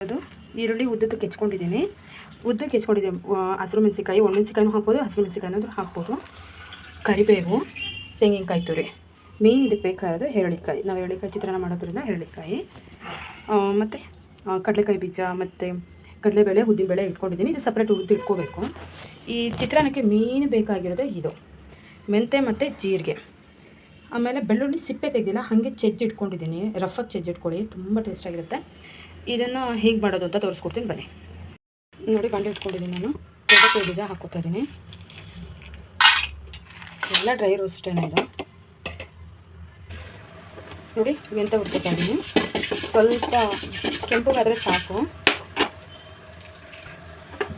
ಅದು ಈರುಳ್ಳಿ ಉದ್ದಕ್ಕೆ ಹೆಚ್ಕೊಂಡಿದ್ದೀನಿ. ಉದ್ದಕ್ಕೆ ಹೆಚ್ಕೊಂಡಿದ್ದೀನಿ. ಹಸಿರು ಮೆಣಸಿಕಾಯಿ, ಒಣಮೆಣಸಿಕಾಯಿನೂ ಹಾಕ್ಬೋದು, ಹಸಿರು ಮೆಣಸಿಕಾಯಿನಾದ್ರೂ ಹಾಕ್ಬೋದು. ಕರಿಬೇವು, ತೆಂಗಿನಕಾಯಿ ತುರಿ. ಮೇನ್ ಇದಕ್ಕೆ ಬೇಕಾಗೋದು ಹೆರಳಿಕಾಯಿ. ನಾವು ಹೆರಳಿಕಾಯಿ ಚಿತ್ರಾನ್ನ ಮಾಡೋದ್ರಿಂದ ಹೆರಳಿಕಾಯಿ ಮತ್ತು ಕಡಲೆಕಾಯಿ ಬೀಜ ಮತ್ತು ಕಡಲೆಬೇಳೆ, ಉದ್ದಿನಬೇಳೆ ಇಟ್ಕೊಂಡಿದ್ದೀನಿ. ಇದು ಸಪ್ರೇಟ್ ಹುರಿದು ಇಟ್ಕೋಬೇಕು. ಈ ಚಿತ್ರಾನ್ನಕ್ಕೆ ಮೇನ್ ಬೇಕಾಗಿರೋದೇ ಇದು ಮೆಂತೆ ಮತ್ತು ಜೀರಿಗೆ. ಆಮೇಲೆ ಬೆಳ್ಳುಳ್ಳಿ ಸಿಪ್ಪೆ ತೆಗೆದಿಲ್ಲ, ಹಾಗೆ ಇಟ್ಕೊಂಡಿದ್ದೀನಿ. ರಫಾಗಿ ಚೆಜ್ಜಿಟ್ಕೊಳ್ಳಿ, ತುಂಬ ಟೇಸ್ಟಾಗಿರುತ್ತೆ. ಇದನ್ನು ಹೇಗೆ ಮಾಡೋದು ಅಂತ ತೋರಿಸ್ಕೊಡ್ತೀನಿ ಬನ್ನಿ. ನೋಡಿ, ಬಾಂಡೆ ಇಟ್ಕೊಂಡಿದ್ದೀನಿ. ನಾನು ಕಡಲೆಕಾಯಿ ಬೀಜ ಹಾಕ್ಕೋತಾ ಇದ್ದೀನಿ. ಎಲ್ಲ ಡ್ರೈ ರೋಸ್ಟೇನೆ ಇದು. ನೋಡಿ, ಮೆಂತೆ ಹುರ್ಕೋತಾ ಇದ್ದೀನಿ. ಸ್ವಲ್ಪ ಕೆಂಪಗಾದರೆ ಸಾಕು.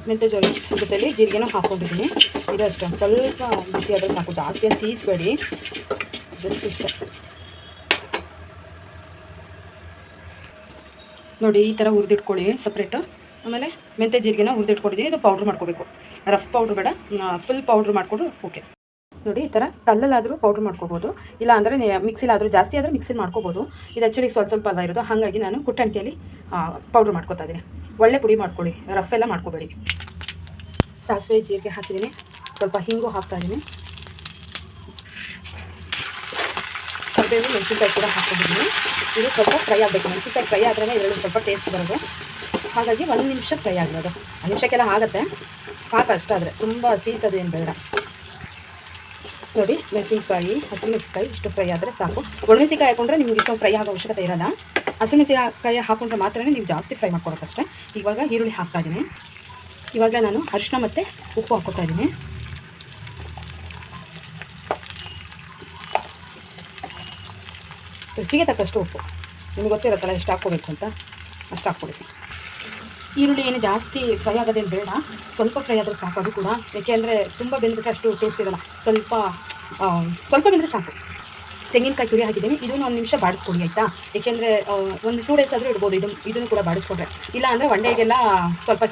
ಮೆಂತೆ ಜೊತೆಲಿ ಜೀರಿಗೆನೂ ಹಾಕ್ಕೊಂಡಿದ್ದೀನಿ. ಇದಷ್ಟು ಸ್ವಲ್ಪ ಬಿಸಿ ಆದರೆ ಸಾಕು, ಜಾಸ್ತಿ ಸೀಸ್ಬೇಡಿ, ಜಸ್ಟ್ ಇಷ್ಟ. ನೋಡಿ, ಈ ಥರ ಹುರಿದಿಟ್ಕೊಳ್ಳಿ ಸಪ್ರೇಟು. ಆಮೇಲೆ ಮೆಂತೆ ಜೀರಿಗೆನ ಹುರಿದಿಟ್ಕೊಂಡಿದ್ದೀನಿ. ಇದು ಪೌಡ್ರ್ ಮಾಡ್ಕೋಬೇಕು. ರಫ್ ಪೌಡ್ರ್ ಬೇಡ, ಫುಲ್ ಪೌಡ್ರ್ ಮಾಡಿಕೊಂಡು ಓಕೆ. ನೋಡಿ, ಈ ಥರ ಕಲ್ಲಲ್ಲಾದರೂ ಪೌಡ್ರ್ ಮಾಡ್ಕೋಬೋದು, ಇಲ್ಲ ಅಂದರೆ ಮಿಕ್ಸಿಲಾದರೂ, ಜಾಸ್ತಿ ಆದರೆ ಮಿಕ್ಸಿಲಿ ಮಾಡ್ಕೋಬೋದು. ಇದು ಆ್ಯಕ್ಚುಲಿ ಸ್ವಲ್ಪ ಅಲ್ಲ ಇರೋದು, ಹಾಗಾಗಿ ನಾನು ಕುಟ್ಟಣಿಕೆಯಲ್ಲಿ ಪೌಡ್ರ್ ಮಾಡ್ಕೋತಾ ಇದ್ದೀನಿ. ಒಳ್ಳೆ ಪುಡಿ ಮಾಡ್ಕೊಳ್ಳಿ, ರಫ್ ಎಲ್ಲ ಮಾಡ್ಕೋಬೇಡಿ. ಸಾಸಿವೆ ಜೀರಿಗೆ ಹಾಕಿದ್ದೀನಿ, ಸ್ವಲ್ಪ ಹಿಂಗು ಹಾಕ್ತಾಯಿದ್ದೀನಿ. ಕರಿಬೇವು, ಮೆಣಸಿನ್ಕಾಯಿ ಕೂಡ ಹಾಕ್ಕೊಂಡಿದ್ದೀನಿ. ಇದು ಸ್ವಲ್ಪ ಫ್ರೈ ಆಗಬೇಕು. ಮೆಣಸಿನ್ಕಾಯಿ ಫ್ರೈ ಆದ್ರೇ ಇದರಲ್ಲಿ ಸ್ವಲ್ಪ ಟೇಸ್ಟ್ ಬರೋದು. ಹಾಗಾಗಿ 1 ನಿಮಿಷ ಫ್ರೈ ಆಗೋದು. 1 ನಿಮಿಷಕ್ಕೆಲ್ಲ ಆಗುತ್ತೆ, ಸಾಕು ಅಷ್ಟಾದರೆ, ತುಂಬ ಸೀಸೋದು ಏನು ಬೇಡ. ನೋಡಿ, ಮೆಣಸಿನ್ಕಾಯಿ, ಹಸಿರು ಮೆಣಸಿನ್ಕಾಯಿ ಇಷ್ಟು ಫ್ರೈ ಆದರೆ ಸಾಕು. ಒಣಮೆಣಸಿನ್ಕಾಯಿ ಹಾಕೊಂಡ್ರೆ ನಿಮ್ಗೆ ಇಷ್ಟೊಂದು ಫ್ರೈ ಆಗೋ ಅವಶ್ಯಕತೆ ಇರೋಲ್ಲ. ಹಸಿರು ಮೆಣಸಿನ್ಕಾಯಿ ಹಾಕೊಂಡ್ರೆ ಮಾತ್ರ ನೀವು ಜಾಸ್ತಿ ಫ್ರೈ ಮಾಡ್ಕೊಳಕ್ಕಷ್ಟೇ. ಇವಾಗ ಈರುಳ್ಳಿ ಹಾಕ್ತಾಯಿದ್ದೀನಿ. ಇವಾಗ ನಾನು ಅರಿಶಿನ ಮತ್ತು ಉಪ್ಪು ಹಾಕ್ಕೊತಾ ಇದ್ದೀನಿ. ರುಚಿಗೆ ತಕ್ಕಷ್ಟು ಉಪ್ಪು, ನಿಮಗೆ ಗೊತ್ತಿರುತ್ತಲ್ಲ ಎಷ್ಟು ಹಾಕ್ಕೋಬೇಕು ಅಂತ, ಅಷ್ಟು ಹಾಕ್ಕೊಡಿ. ಈರುಳ್ಳಿ ಏನು ಜಾಸ್ತಿ ಫ್ರೈ ಆಗೋದೇನು ಬೇಡ, ಸ್ವಲ್ಪ ಫ್ರೈ ಆದರೆ ಸಾಕು. ಅದು ಕೂಡ ಏಕೆಂದರೆ ತುಂಬ ಬೆಂದ್ಬಿಟ್ರೆ ಅಷ್ಟು ಟೇಸ್ಟ್ ಇರೋಲ್ಲ. ಸ್ವಲ್ಪ ಬೆಂದರೆ ಸಾಕು. ತೆಂಗಿನಕಾಯಿ ತುರಿ ಹಾಕಿದ್ದೀನಿ. ಇದನ್ನು 1 ನಿಮಿಷ ಬಾಡಿಸ್ಕೊಡಿ, ಆಯಿತಾ? ಏಕೆಂದರೆ ಒಂದು 2 ಡೇಸ್ ಆದರೂ ಇಡ್ಬೋದು. ಇದನ್ನು ಕೂಡ ಬಾಡಿಸ್ಕೊಂಡ್ರೆ, ಇಲ್ಲ ಅಂದರೆ ಒನ್ ಡೇಗೆಲ್ಲ ಸ್ವಲ್ಪ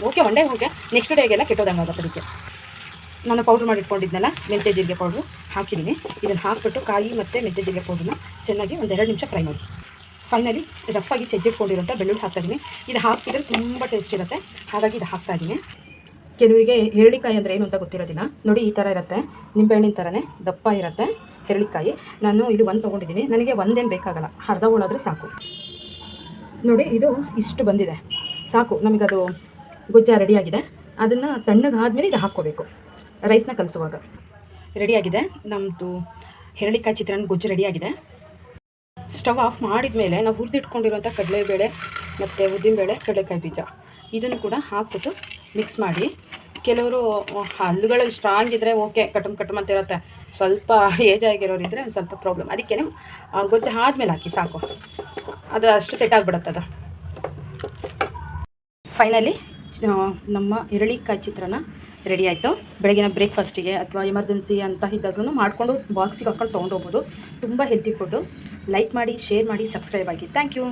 okay, one day okay, next ಡೇಗೆಲ್ಲ ಕೆಟ್ಟೋದಂಗೆ ಆಗುತ್ತೆ. ಅದಕ್ಕೆ ನಾನು ಪೌಡ್ರ್ ಮಾಡಿ ಇಟ್ಕೊಂಡಿದ್ನಲ್ಲ, ಮೆಂತೆ ಜೀರಿಗೆ ಪೌಡ್ರು ಹಾಕಿದ್ದೀನಿ. ಇದನ್ನು ಹಾಕ್ಬಿಟ್ಟು ಕಾಯಿ ಮತ್ತು ಮೆಂತೆ ಜೀರಿಗೆ ಪೌಡ್ರನ್ನ ಚೆನ್ನಾಗಿ 1-2 ನಿಮಿಷ ಫ್ರೈ ಮಾಡಿ. ಫೈನಲಿ ರಫಾಗಿ ಚೆಜ್ಜಿಟ್ಕೊಂಡಿರೋಂಥ ಬೆಳ್ಳುಳ್ಳಿ ಹಾಕ್ತಾಯಿದ್ದೀನಿ. ಇದು ಹಾಕಿದರೆ ತುಂಬ ಟೇಸ್ಟ್ ಇರುತ್ತೆ, ಹಾಗಾಗಿ ಇದು ಹಾಕ್ತಾಯಿದ್ದೀನಿ. ಕೆಲವರಿಗೆ ಹೆರಳಿಕಾಯಿ ಅಂದರೆ ಏನು ಅಂತ ಗೊತ್ತಿರೋದಿಲ್ಲ. ನೋಡಿ, ಈ ಥರ ಇರುತ್ತೆ, ನಿಂಬೆಹಣ್ಣಿನ ಥರನೇ ದಪ್ಪ ಇರುತ್ತೆ ಹೆರಳಿಕಾಯಿ. ನಾನು ಇಲ್ಲಿ 1 ತೊಗೊಂಡಿದ್ದೀನಿ. ನನಗೆ ಒಂದೇನು ಬೇಕಾಗಲ್ಲ, ಅರ್ಧ ಹೋಳಾದರೆ ಸಾಕು. ನೋಡಿ, ಇದು ಇಷ್ಟು ಬಂದಿದೆ, ಸಾಕು. ನಮಗದು ಗೊಜ್ಜ ರೆಡಿಯಾಗಿದೆ. ಅದನ್ನು ತಣ್ಣಗಾದ್ಮೇಲೆ ಇದು ಹಾಕ್ಕೋಬೇಕು ರೈಸ್ನ ಕಲಿಸುವಾಗ. ರೆಡಿಯಾಗಿದೆ ನಮ್ಮದು ಹೆರಳಿಕಾಯಿ ಚಿತ್ರಾನ್ನ ಗೊಜ್ಜು ರೆಡಿಯಾಗಿದೆ. ಸ್ಟವ್ ಆಫ್ ಮಾಡಿದ ಮೇಲೆ ನಾವು ಹುರಿದಿಟ್ಕೊಂಡಿರೋಂಥ ಕಡಲೆಬೇಳೆ ಮತ್ತು ಉದ್ದಿನಬೇಳೆ, ಕಡಲೆಕಾಯಿ ಬೀಜ ಇದನ್ನು ಕೂಡ ಹಾಕ್ಬಿಟ್ಟು ಮಿಕ್ಸ್ ಮಾಡಿ. ಕೆಲವರು ಹಲ್ಲುಗಳಲ್ಲಿ ಸ್ಟ್ರಾಂಗ್ ಇದ್ದರೆ ಓಕೆ, ಕಟಮ್ ಅಂತ ಇರುತ್ತೆ. ಸ್ವಲ್ಪ ಏಜ್ ಆಗಿರೋರಿದ್ದರೆ ಸ್ವಲ್ಪ ಪ್ರಾಬ್ಲಮ್. ಅದಕ್ಕೆ ಗೊಜ್ಜು ಆದಮೇಲೆ ಹಾಕಿ ಸಾಕು, ಅದು ಅಷ್ಟು ಸೆಟ್ ಆಗಿಬಿಡುತ್ತೆ ಅದು. ಫೈನಲಿ ನಮ್ಮ ಹೆರಳಿಕಾಯಿ ಚಿತ್ರಾನ್ನ ರೆಡಿ ಆಯಿತು. ಬೆಳಗಿನ ಬ್ರೇಕ್ಫಾಸ್ಟಿಗೆ ಅಥವಾ ಎಮರ್ಜೆನ್ಸಿ ಅಂತ ಇದ್ದಾದ್ರೂ ಮಾಡಿಕೊಂಡು ಬಾಕ್ಸಿಗೆ ಹಾಕ್ಕೊಂಡು ತೊಗೊಂಡೋಗ್ಬೋದು. ತುಂಬ ಹೆಲ್ತಿ ಫುಡ್ಡು. ಲೈಕ್ ಮಾಡಿ, ಶೇರ್ ಮಾಡಿ, ಸಬ್ಸ್ಕ್ರೈಬ್ ಆಗಿ. Thank you.